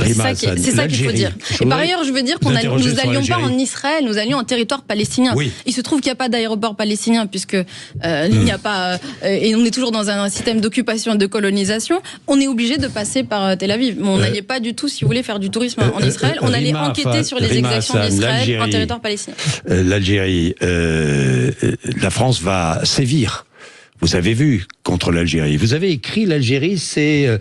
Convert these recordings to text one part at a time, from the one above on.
C'est ça qu'il faut dire. Et par ailleurs, je veux dire qu'on nous n'allions pas en Israël, nous allions en territoire palestinien. Oui. Il se trouve qu'il n'y a pas d'aéroport palestinien puisque il n'y a pas et on est toujours dans un système d'occupation et de colonisation. On est obligé de passer par Tel Aviv. Mais on n'allait pas du tout, si vous voulez, faire du tourisme en Israël. On allait enquêter sur les exactions d'Israël en territoire palestinien. L'Algérie, la France va sévir. Vous avez vu contre l'Algérie. Vous avez écrit l'Algérie, c'est,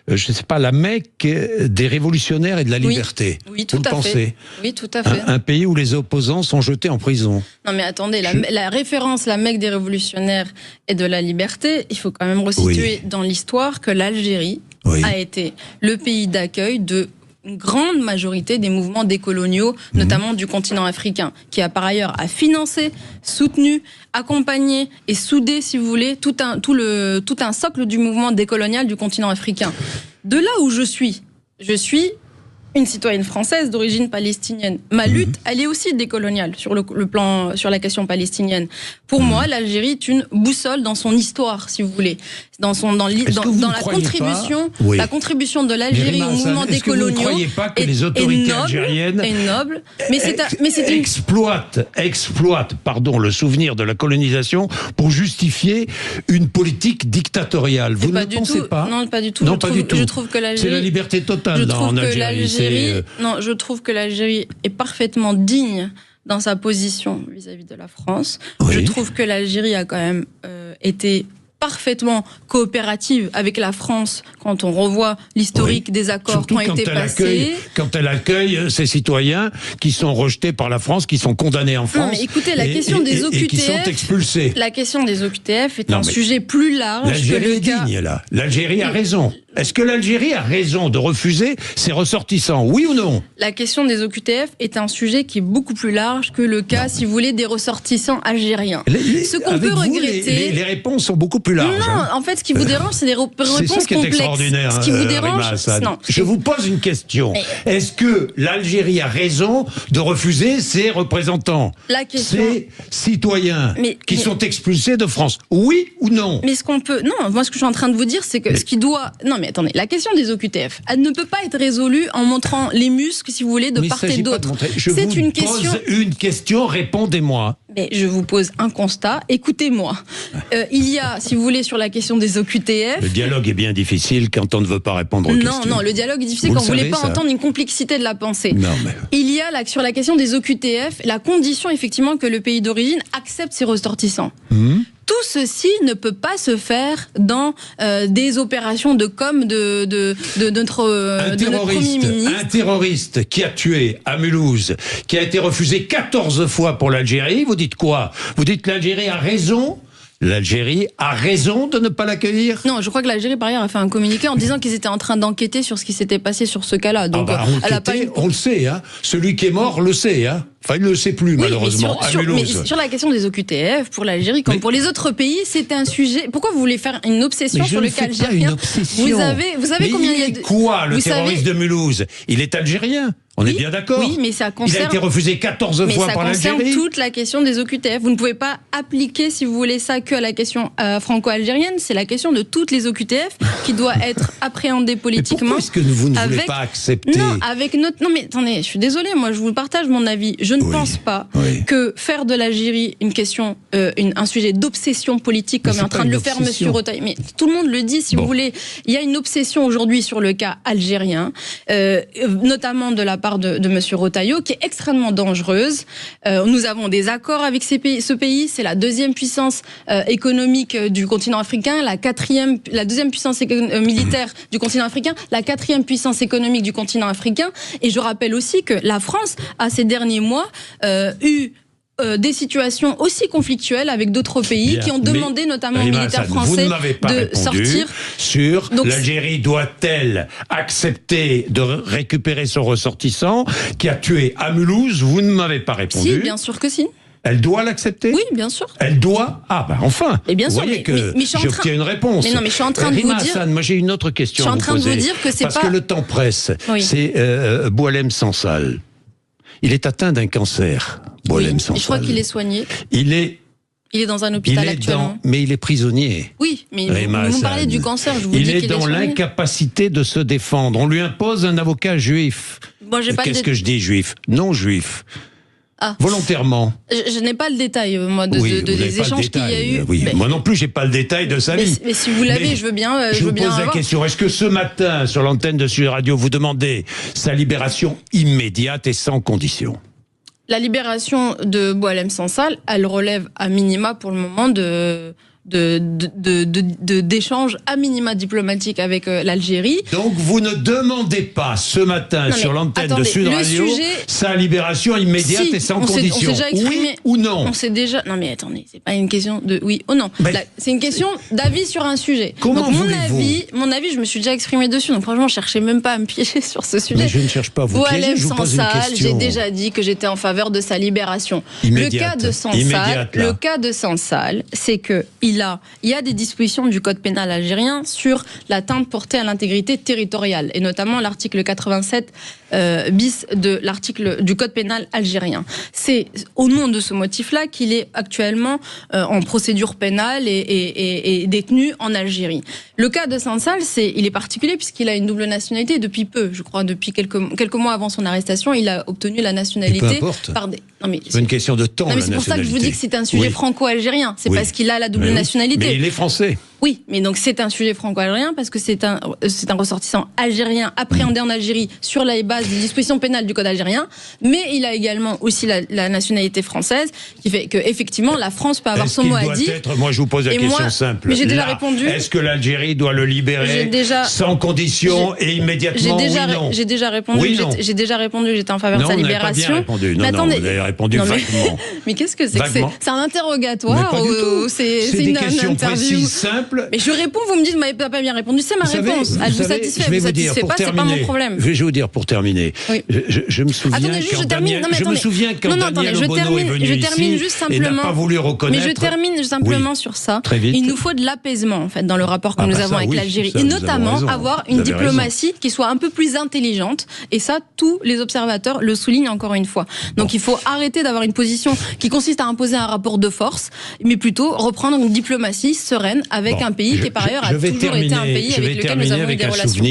je ne sais pas, la Mecque des révolutionnaires et de la liberté. Oui, tout à fait. Oui, tout à fait. Un pays où les opposants sont jetés en prison. Non, mais attendez, la référence, la Mecque des révolutionnaires et de la liberté, il faut quand même resituer dans l'histoire que l'Algérie a été le pays d'accueil de une grande majorité des mouvements décoloniaux, notamment du continent africain, qui a par ailleurs financé, soutenu, accompagné et soudé, si vous voulez, tout un socle du mouvement décolonial du continent africain. De là où je suis une citoyenne française d'origine palestinienne. Ma lutte, elle est aussi décoloniale sur le plan, sur la question palestinienne. Pour moi, l'Algérie est une boussole dans son histoire, si vous voulez, dans la contribution, la contribution de l'Algérie au mouvement décolonial. Vous ne croyez pas que les autorités algériennes exploitent, le souvenir de la colonisation pour justifier une politique dictatoriale? Vous ne pensez pas? Non, pas du tout. Non, pas du tout. Je trouve que l'Algérie, c'est la liberté totale en Algérie. Non, je trouve que l'Algérie est parfaitement digne dans sa position vis-à-vis de la France. Oui. Je trouve que l'Algérie a quand même été parfaitement coopérative avec la France quand on revoit l'historique des accords qui ont été passés. Quand elle accueille ses citoyens qui sont rejetés par la France, qui sont condamnés en France. Non, mais écoutez, la question des OQTF, qui sont expulsés. La question des OQTF est un sujet plus large. L'Algérie est digne, là. L'Algérie a raison. Est-ce que l'Algérie a raison de refuser ses ressortissants, oui ou non? La question des OQTF est un sujet qui est beaucoup plus large que le cas, si vous voulez, des ressortissants algériens. Ce qu'on peut regretter... Les réponses sont beaucoup plus larges. Non, en fait, ce qui vous dérange, c'est des réponses complexes. Extraordinaire. Ce qui vous dérange, non. Je vous pose une question. Est-ce que l'Algérie a raison de refuser ses représentants, ses citoyens qui sont expulsés de France, oui ou non? Mais ce qu'on peut... Non, moi, ce que je suis en train de vous dire, c'est que ce qui doit... Non, mais attendez, la question des OQTF, elle ne peut pas être résolue en montrant les muscles, si vous voulez, de part et d'autre. C'est une question. Pose une question, répondez-moi. Mais je vous pose un constat, écoutez-moi. Il y a, si vous voulez, sur la question des OQTF... Le dialogue est bien difficile quand on ne veut pas répondre aux questions. Non, le dialogue est difficile quand vous ne voulez pas entendre une complexité de la pensée. Non, mais... Il y a, sur la question des OQTF, la condition, effectivement, que le pays d'origine accepte ses ressortissants. Tout ceci ne peut pas se faire dans des opérations de com de notre Premier ministre. Un terroriste qui a tué à Mulhouse, qui a été refusé 14 fois pour l'Algérie, vous dites quoi? Vous dites que l'Algérie a raison? L'Algérie a raison de ne pas l'accueillir? Non, je crois que l'Algérie, par ailleurs, a fait un communiqué en disant qu'ils étaient en train d'enquêter sur ce qui s'était passé sur ce cas-là. Donc, on le sait, hein. Celui qui est mort le sait, hein. Enfin, il ne le sait plus, malheureusement, mais sur la question des OQTF, pour l'Algérie, comme pour les autres pays, c'est un sujet... Pourquoi vous voulez faire une obsession sur le cas algérien? Vous savez combien il y a de... Quoi, le terroriste de Mulhouse? Il est algérien. On est bien d'accord? Oui, mais ça concerne... Il a été refusé 14 fois par l'Algérie. Mais ça concerne toute la question des OQTF. Vous ne pouvez pas appliquer, si vous voulez, ça que à la question franco-algérienne. C'est la question de toutes les OQTF qui doit être appréhendée politiquement. Mais pourquoi est-ce que vous ne voulez pas accepter? Non, non, mais attendez, je suis désolée, moi je vous partage mon avis. Je ne pense pas que faire de l'Algérie une question, un sujet d'obsession politique, comme est en train de le faire Monsieur Retailleau. Mais tout le monde le dit, si vous voulez. Il y a une obsession aujourd'hui sur le cas algérien, notamment de la part de Monsieur Retailleau, qui est extrêmement dangereuse. Nous avons des accords avec ce pays. C'est la deuxième puissance économique du continent africain, la deuxième puissance militaire du continent africain, la quatrième puissance économique du continent africain. Et je rappelle aussi que la France a ces derniers mois eu des situations aussi conflictuelles avec d'autres pays qui ont demandé notamment aux militaires français de sortir. Sur l'Algérie doit-elle accepter de récupérer son ressortissant qui a tué à Mulhouse? Vous ne m'avez pas répondu. Si, bien sûr que si. Elle doit l'accepter? Oui, bien sûr. Elle doit? Ah, enfin. Et bien sûr, vous voyez que j'obtiens une réponse. Mais non, mais je suis en train de vous dire... moi j'ai une autre question à vous poser. Je suis en train de vous dire que c'est pas... Parce que le temps presse. C'est Boualem Sansal. Il est atteint d'un cancer, Boualem Sansal. Je crois qu'il est soigné. Il est Il est dans un hôpital actuellement. Mais il est prisonnier. Oui, mais vous parlez du cancer, je vous dis qu'il est dans l'incapacité de se défendre. On lui impose un avocat juif. Qu'est-ce que je dis, juif? Non juif. Ah. Volontairement. Je n'ai pas le détail, moi, des échanges qu'il y a eu. Oui. Moi non plus, j'ai pas le détail de sa vie. Mais si vous l'avez, je veux bien. Je vous pose la question. Est-ce que ce matin, sur l'antenne de Sud Radio, vous demandez sa libération immédiate et sans condition? La libération de Boualem Sansal, elle relève à minima pour le moment d'échanges à minima diplomatiques avec l'Algérie. Donc vous ne demandez pas ce matin sur l'antenne de Sud Radio sa libération immédiate et sans condition. Oui ou non? On sait déjà. Non mais attendez, c'est pas une question de oui ou non. C'est une question d'avis sur un sujet. Comment donc mon avis, je me suis déjà exprimé dessus. Donc franchement, cherchez même pas à me piéger sur ce sujet. Mais je ne cherche pas à vous piéger. Je vous pose une question. J'ai déjà dit que j'étais en faveur de sa libération. Le cas de Sansal, c'est que il y a des dispositions du code pénal algérien sur l'atteinte portée à l'intégrité territoriale, et notamment l'article 87 bis de l'article du code pénal algérien. C'est au nom de ce motif-là qu'il est actuellement en procédure pénale et détenu en Algérie. Le cas de Sansal, il est particulier puisqu'il a une double nationalité depuis peu, je crois, depuis quelques mois avant son arrestation, il a obtenu la nationalité par des... C'est une question de temps. C'est pour ça que je vous dis que c'est un sujet franco-algérien. C'est parce qu'il a la double nationalité. Mais il est français. Oui, mais donc c'est un sujet franco-algérien parce que c'est un ressortissant algérien appréhendé en Algérie sur la base des dispositions pénales du code algérien, mais il a également aussi la nationalité française, qui fait que effectivement la France peut avoir son mot à dire. Moi je vous pose la question simple. Mais j'ai déjà répondu. Est-ce que l'Algérie doit le libérer sans condition et immédiatement? J'ai déjà répondu. J'ai déjà répondu. J'étais en faveur de sa libération. Vous avez répondu vaguement. Mais qu'est-ce que c'est que c'est un interrogatoire ou c'est une interview simple? Mais je réponds, vous me dites, vous m'avez pas bien répondu, c'est ma réponse. Elle vous satisfait, vous satisfait pas, c'est pas mon problème. Je vais vous dire pour terminer. Oui. Je me souviens quand Daniel Obono est venu ici et n'a pas voulu reconnaître. Mais je termine simplement sur ça. Il nous faut de l'apaisement en fait dans le rapport que nous avons avec l'Algérie, et notamment avoir une diplomatie qui soit un peu plus intelligente. Et ça, tous les observateurs le soulignent encore une fois. Donc il faut arrêter d'avoir une position qui consiste à imposer un rapport de force, mais plutôt reprendre une diplomatie sereine avec un pays qui, par ailleurs, a toujours été un pays avec lequel nous avons eu des relations.